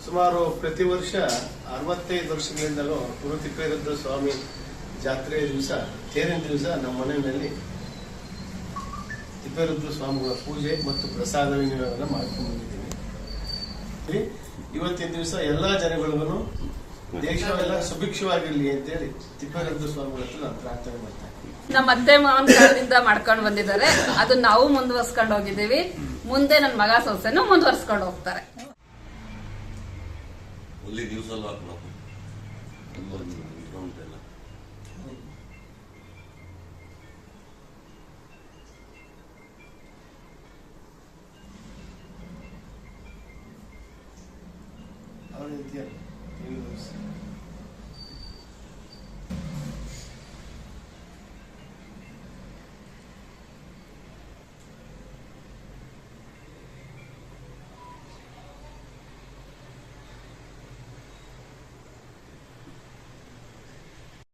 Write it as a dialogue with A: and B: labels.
A: ಸುಮಾರು ಪ್ರತಿ ವರ್ಷ 65 ವರ್ಷಗಳಿಂದಲೂ ಗುರು ತಿಪ್ಪೇರುದ್ರ ಸ್ವಾಮಿ ಜಾತ್ರೆಯ ದಿವಸ, ತೇರಿನ ದಿವಸ ನಮ್ಮ ಮನೆಯಲ್ಲಿ ತಿಪ್ಪೇರುದ್ರ ಸ್ವಾಮಿಗಳ ಪೂಜೆ ಮತ್ತು ಪ್ರಸಾದ ವಿನಿಯೋಗವನ್ನು ಮಾಡ್ಕೊಂಡು ಬಂದಿದ್ದೀವಿ. ಇವತ್ತಿನ ದಿವಸ ಎಲ್ಲಾ ಜನಗಳಿಗೂ ದೇಶವೆಲ್ಲ ಸುಭಿಕ್ಷವಾಗಿರ್ಲಿ ಅಂತೇಳಿ ತಿಪ್ಪೇರುದ್ರ ಸ್ವಾಮಿಗಳ ಹತ್ರ ನಾನು ಪ್ರಾರ್ಥನೆ ಮಾಡ್ತಾ ಇದ್ದೀನಿ.
B: ನಮ್ಮ ಅತ್ತೆ ಮಾವನ ಕಾಲದಿಂದ ಮಾಡ್ಕೊಂಡು ಬಂದಿದ್ದಾರೆ, ಅದನ್ನ ನಾವು ಮುಂದುವರ್ಸ್ಕೊಂಡು ಹೋಗಿದ್ದೀವಿ. ಮುಂದೆ ನನ್ನ ಮಗ ಸೊಸೆನೂ ಮುಂದುವರ್ಸ್ಕೊಂಡು ಹೋಗ್ತಾರೆ.
C: ದಿವಸ
A: ಅವರ